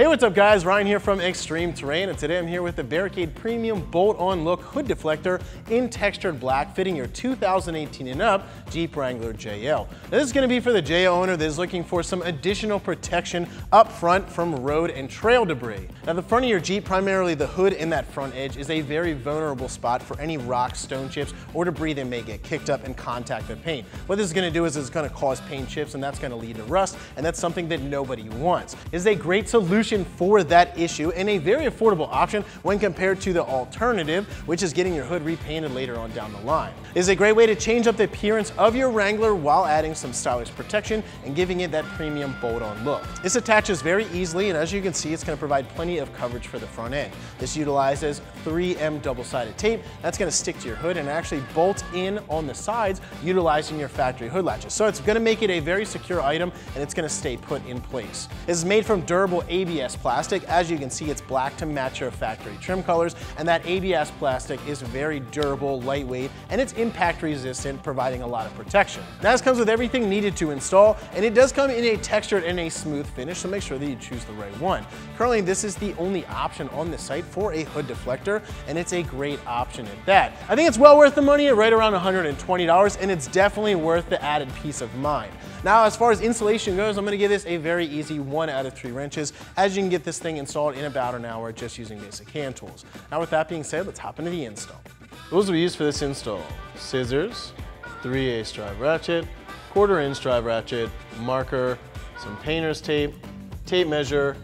Hey, what's up guys? Ryan here from ExtremeTerrain, and today I'm here with the Barricade Premium Bolt-On Look Hood Deflector in textured black, fitting your 2018 and up Jeep Wrangler JL. Now, this is going to be for the JL owner that is looking for some additional protection up front from road and trail debris. Now, the front of your Jeep, primarily the hood and that front edge, is a very vulnerable spot for any rocks, stone chips, or debris that may get kicked up and contact the paint. What this is going to do is it's going to cause paint chips, and that's going to lead to rust, and that's something that nobody wants. It's a great solution for that issue and a very affordable option when compared to the alternative, which is getting your hood repainted later on down the line. It is a great way to change up the appearance of your Wrangler while adding some stylish protection and giving it that premium bolt-on look. This attaches very easily, and as you can see, it's going to provide plenty of coverage for the front end. This utilizes 3M double-sided tape that's going to stick to your hood and actually bolt in on the sides utilizing your factory hood latches. So it's going to make it a very secure item, and it's going to stay put in place. This is made from durable ABS plastic. As you can see, it's black to match your factory trim colors, and that ABS plastic is very durable, lightweight, and it's impact resistant, providing a lot of protection. Now, this comes with everything needed to install, and it does come in a textured and a smooth finish, so make sure that you choose the right one. Currently, this is the only option on the site for a hood deflector, and it's a great option at that. I think it's well worth the money at right around $120, and it's definitely worth the added peace of mind. Now, as far as installation goes, I'm going to give this a very easy 1 out of 3 wrenches, as you can get this thing installed in about an hour just using basic hand tools. Now, with that being said, let's hop into the install. Tools we use for this install: scissors, 3/8 drive ratchet, 1/4 inch drive ratchet, marker, some painter's tape, tape measure,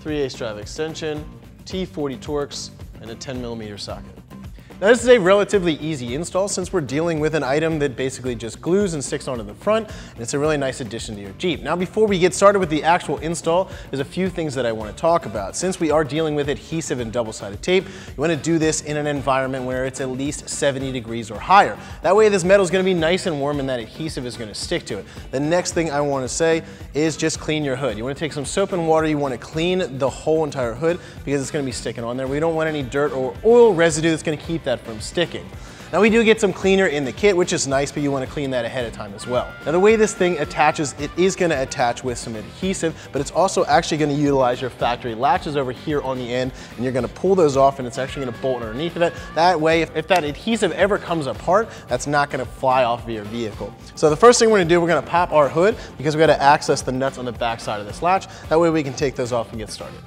3/8 drive extension, T40 Torx, and a 10mm socket. Now, this is a relatively easy install since we're dealing with an item that basically just glues and sticks onto the front, and it's a really nice addition to your Jeep. Now, before we get started with the actual install, there's a few things that I want to talk about. Since we are dealing with adhesive and double-sided tape, you want to do this in an environment where it's at least 70 degrees or higher. That way, this metal is going to be nice and warm, and that adhesive is going to stick to it. The next thing I want to say is just clean your hood. You want to take some soap and water, you want to clean the whole entire hood because it's going to be sticking on there. We don't want any dirt or oil residue that's going to keep that from sticking. Now, we do get some cleaner in the kit, which is nice, but you want to clean that ahead of time as well. Now, the way this thing attaches, it is going to attach with some adhesive, but it's also actually going to utilize your factory latches over here on the end, and you're going to pull those off, and it's actually going to bolt underneath of it. That way, if that adhesive ever comes apart, that's not going to fly off of your vehicle. So the first thing we're going to do, we're going to pop our hood because we got to access the nuts on the back side of this latch. That way we can take those off and get started.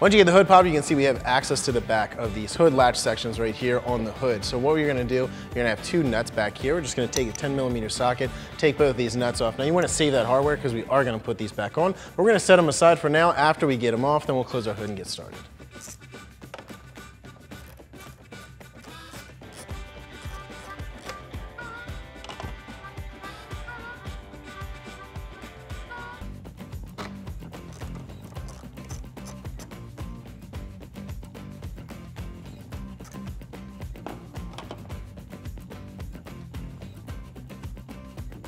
Once you get the hood popped, you can see we have access to the back of these hood latch sections right here on the hood. So what you're going to do, you're going to have 2 nuts back here. We're just going to take a 10mm socket, take both of these nuts off. Now, you want to save that hardware because we are going to put these back on. We're going to set them aside for now. After we get them off, then we'll close our hood and get started.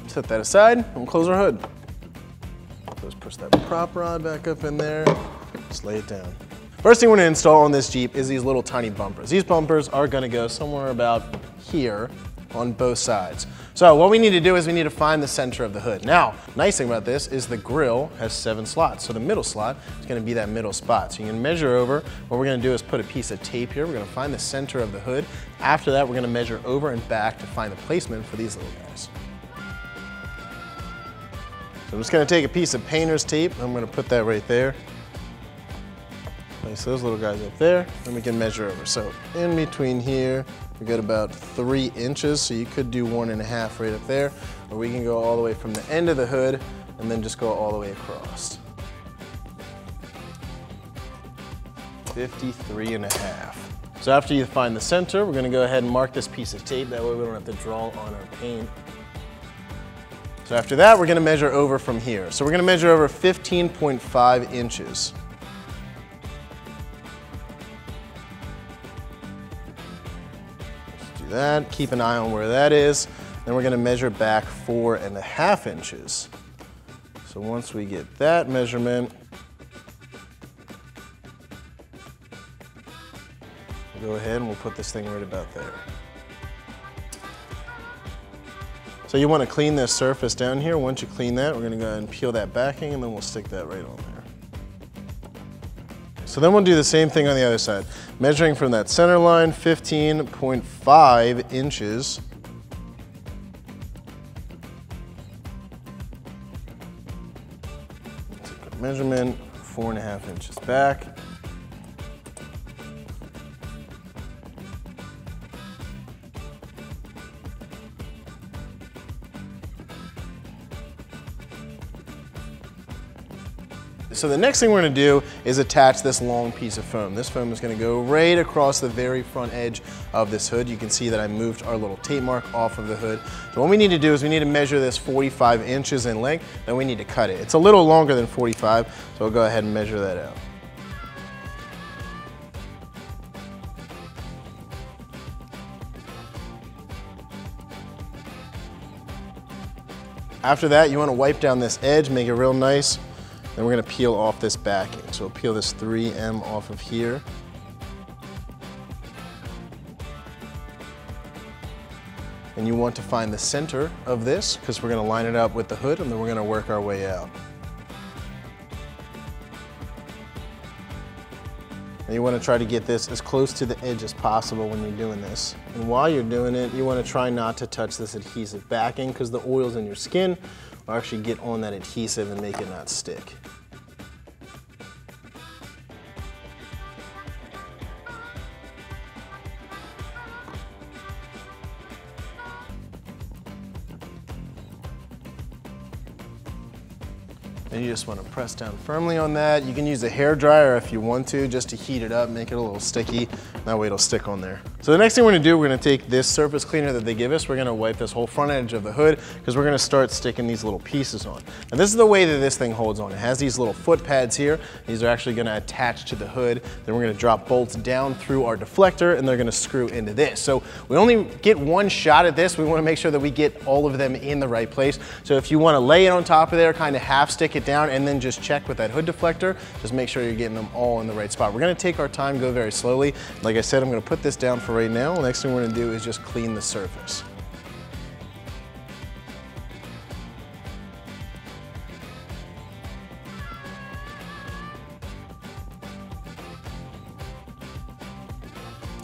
Set that aside and we'll close our hood. Just push that prop rod back up in there, just lay it down. First thing we're going to install on this Jeep is these little tiny bumpers. These bumpers are going to go somewhere about here on both sides. So what we need to do is we need to find the center of the hood. Now, nice thing about this is the grill has 7 slots. So the middle slot is going to be that middle spot. So you can measure over. What we're going to do is put a piece of tape here. We're going to find the center of the hood. After that, we're going to measure over and back to find the placement for these little guys. So I'm just going to take a piece of painter's tape. I'm going to put that right there. Place those little guys up there, and we can measure over. So in between here, we got about 3 inches, so you could do 1.5 right up there, or we can go all the way from the end of the hood and then just go all the way across. 53.5. So after you find the center, we're going to go ahead and mark this piece of tape. That way we don't have to draw on our paint. So after that, we're going to measure over from here. So we're going to measure over 15.5 inches. Let's do that. Keep an eye on where that is. Then we're going to measure back 4.5 inches. So once we get that measurement, Go ahead and we'll put this thing right about there. So you want to clean this surface down here. Once you clean that, we're going to go ahead and peel that backing, and then we'll stick that right on there. So then we'll do the same thing on the other side. Measuring from that center line, 15.5 inches. Take a measurement, 4.5 inches back. So the next thing we're going to do is attach this long piece of foam. This foam is going to go right across the very front edge of this hood. You can see that I moved our little tape mark off of the hood. So what we need to do is we need to measure this 45 inches in length, then we need to cut it. It's a little longer than 45, so we'll go ahead and measure that out. After that, you want to wipe down this edge, make it real nice. Then we're going to peel off this backing. So we'll peel this 3M off of here. And you want to find the center of this because we're going to line it up with the hood and then we're going to work our way out. And you want to try to get this as close to the edge as possible when you're doing this. And while you're doing it, you want to try not to touch this adhesive backing because the oils in your skin will actually get on that adhesive and make it not stick. And you just want to press down firmly on that. You can use a hair dryer if you want to, just to heat it up, make it a little sticky. That way it'll stick on there. So the next thing we're going to do, we're going to take this surface cleaner that they give us. We're going to wipe this whole front edge of the hood because we're going to start sticking these little pieces on. And this is the way that this thing holds on. It has these little foot pads here. These are actually going to attach to the hood. Then we're going to drop bolts down through our deflector and they're going to screw into this. So we only get one shot at this. We want to make sure that we get all of them in the right place. So if you want to lay it on top of there, kind of half stick it down and then just check with that hood deflector, just make sure you're getting them all in the right spot. We're going to take our time, go very slowly. Like I said, I'm going to put this down for right now. The next thing we're going to do is just clean the surface.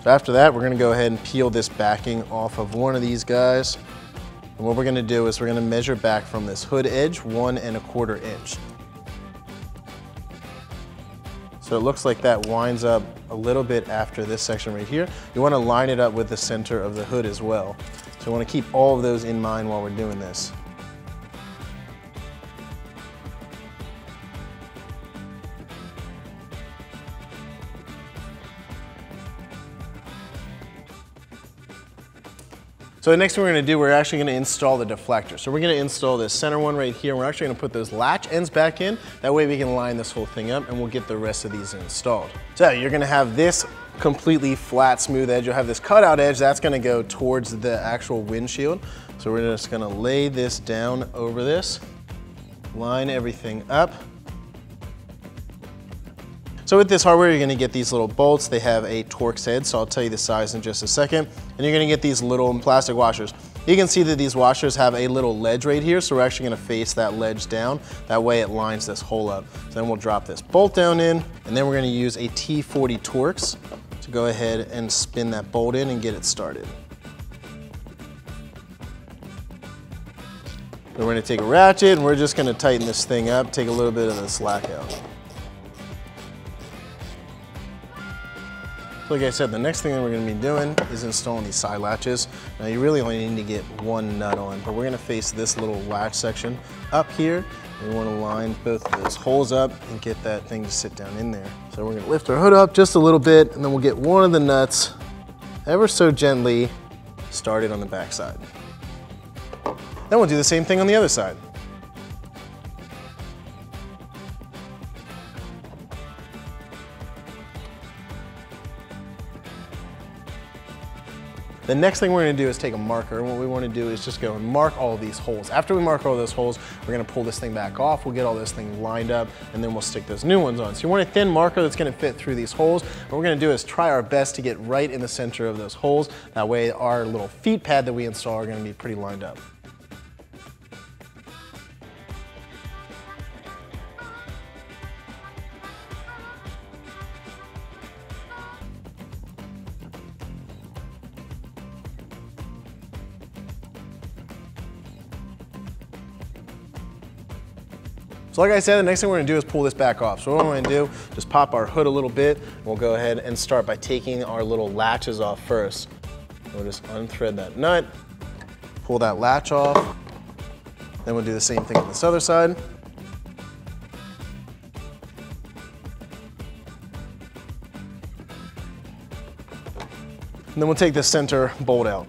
So after that, we're going to go ahead and peel this backing off of one of these guys. And what we're going to do is we're going to measure back from this hood edge 1 1/4 inch. So it looks like that winds up a little bit after this section right here. You want to line it up with the center of the hood as well. So you want to keep all of those in mind while we're doing this. So the next thing we're going to do, we're actually going to install the deflector. So we're going to install this center one right here. We're actually going to put those latch ends back in. That way we can line this whole thing up and we'll get the rest of these installed. So you're going to have this completely flat, smooth edge. You'll have this cutout edge. That's going to go towards the actual windshield. So we're just going to lay this down over this, line everything up. So with this hardware, you're going to get these little bolts. They have a Torx head, so I'll tell you the size in just a second. And you're going to get these little plastic washers. You can see that these washers have a little ledge right here, so we're actually going to face that ledge down. That way it lines this hole up. So then we'll drop this bolt down in, and then we're going to use a T40 Torx to go ahead and spin that bolt in and get it started. Then we're going to take a ratchet, and we're just going to tighten this thing up, take a little bit of the slack out. So like I said, the next thing that we're going to be doing is installing these side latches. Now you really only need to get one nut on, but we're going to face this little latch section up here. We want to line both of those holes up and get that thing to sit down in there. So we're going to lift our hood up just a little bit, and then we'll get one of the nuts ever so gently started on the back side. Then we'll do the same thing on the other side. The next thing we're gonna do is take a marker, and what we wanna do is just go and mark all of these holes. After we mark all those holes, we're gonna pull this thing back off, we'll get all this thing lined up, and then we'll stick those new ones on. So you want a thin marker that's gonna fit through these holes. What we're gonna do is try our best to get right in the center of those holes. That way our little feet pad that we install are gonna be pretty lined up. So like I said, the next thing we're gonna do is pull this back off. So what I'm gonna do, just pop our hood a little bit. We'll go ahead and start by taking our little latches off first. We'll just unthread that nut, pull that latch off. Then we'll do the same thing on this other side. And then we'll take the center bolt out.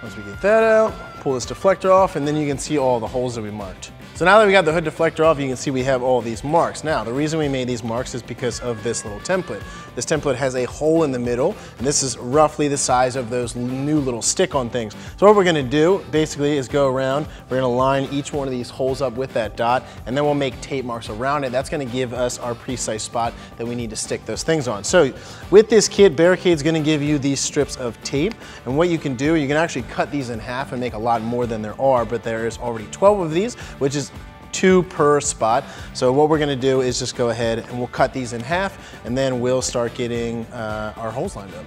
Once we get that out, pull this deflector off, and then you can see all the holes that we marked. So now that we got the hood deflector off, you can see we have all these marks. Now, the reason we made these marks is because of this little template. This template has a hole in the middle, and this is roughly the size of those new little stick-on things. So what we're gonna do, basically, is go around, we're gonna line each one of these holes up with that dot, and then we'll make tape marks around it. That's gonna give us our precise spot that we need to stick those things on. So with this kit, Barricade's gonna give you these strips of tape, and what you can do, you can actually cut these in half and make a lot more than there are, but there is already 12 of these, which is 2 per spot. So what we're gonna do is just go ahead and we'll cut these in half, and then we'll start getting our holes lined up.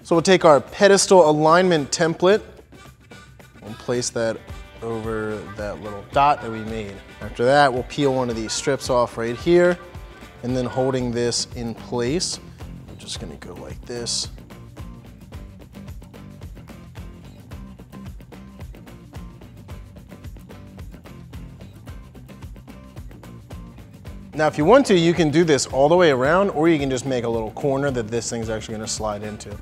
So we'll take our pedestal alignment template and place that over that little dot that we made. After that, we'll peel one of these strips off right here, and then holding this in place, I'm just gonna go like this. Now, if you want to, you can do this all the way around, or you can just make a little corner that this thing's actually gonna slide into.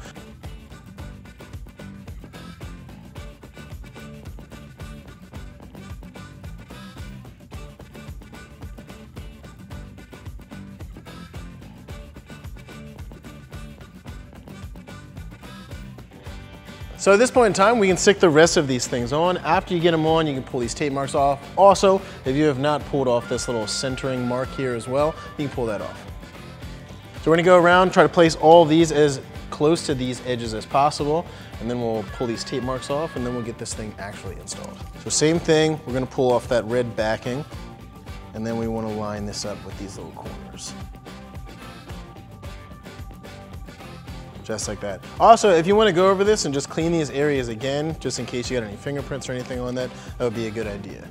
So at this point in time, we can stick the rest of these things on. After you get them on, you can pull these tape marks off. Also, if you have not pulled off this little centering mark here as well, you can pull that off. So we're gonna go around, try to place all of these as close to these edges as possible, and then we'll pull these tape marks off, and then we'll get this thing actually installed. So same thing, we're gonna pull off that red backing, and then we wanna line this up with these little corners. Just like that. Also, if you want to go over this and just clean these areas again, just in case you got any fingerprints or anything on that, that would be a good idea.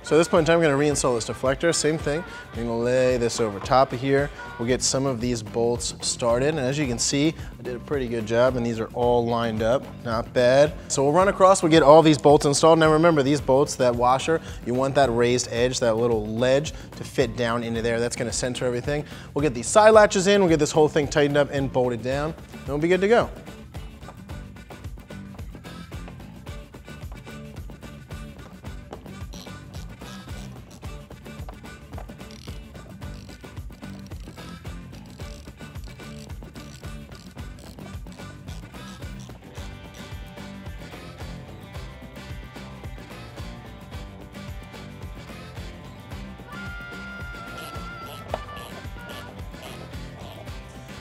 So at this point in time, we're gonna reinstall this deflector, same thing. We're gonna lay this over top of here. We'll get some of these bolts started, and as you can see, I did a pretty good job, and these are all lined up, not bad. So we'll run across, we'll get all these bolts installed. Now remember, these bolts, that washer, you want that raised edge, that little ledge to fit down into there. That's gonna center everything. We'll get these side latches in, we'll get this whole thing tightened up and bolted down, and we'll be good to go.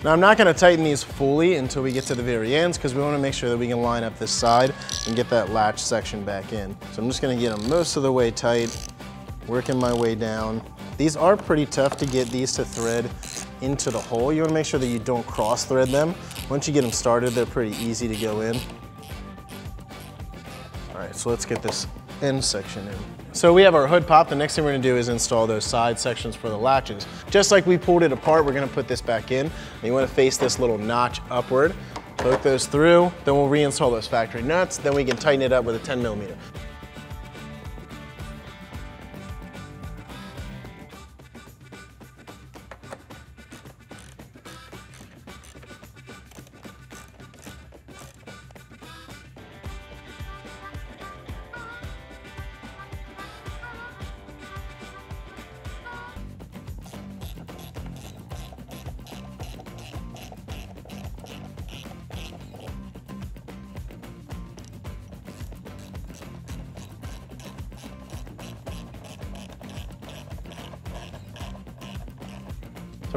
Now I'm not going to tighten these fully until we get to the very ends because we want to make sure that we can line up this side and get that latch section back in. So I'm just going to get them most of the way tight, working my way down. These are pretty tough to get these to thread into the hole. You want to make sure that you don't cross thread them. Once you get them started, they're pretty easy to go in. All right, so let's get this end section in. So we have our hood pop. The next thing we're gonna do is install those side sections for the latches. Just like we pulled it apart, we're gonna put this back in. And you wanna face this little notch upward. Poke those through, then we'll reinstall those factory nuts, then we can tighten it up with a 10mm.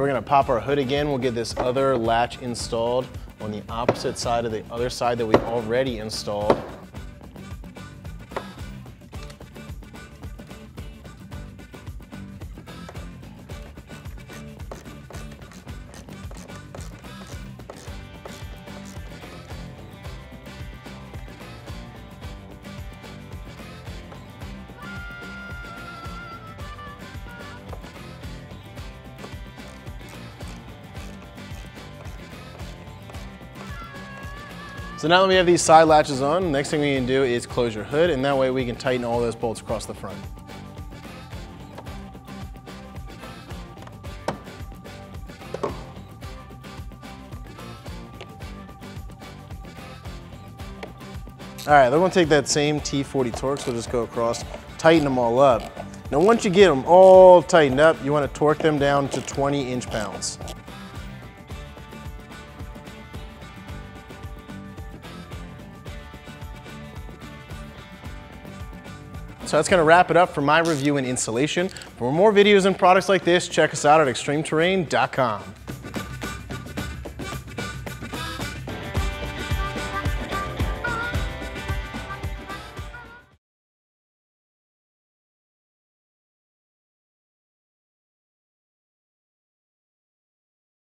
So we're gonna pop our hood again. We'll get this other latch installed on the opposite side of the other side that we already installed. So now that we have these side latches on, the next thing we can do is close your hood, and that way we can tighten all those bolts across the front. All right, then we'll take that same T40 Torx, we'll just go across, tighten them all up. Now once you get them all tightened up, you want to torque them down to 20 inch-pounds. So that's gonna wrap it up for my review and installation. For more videos and products like this, check us out at ExtremeTerrain.com.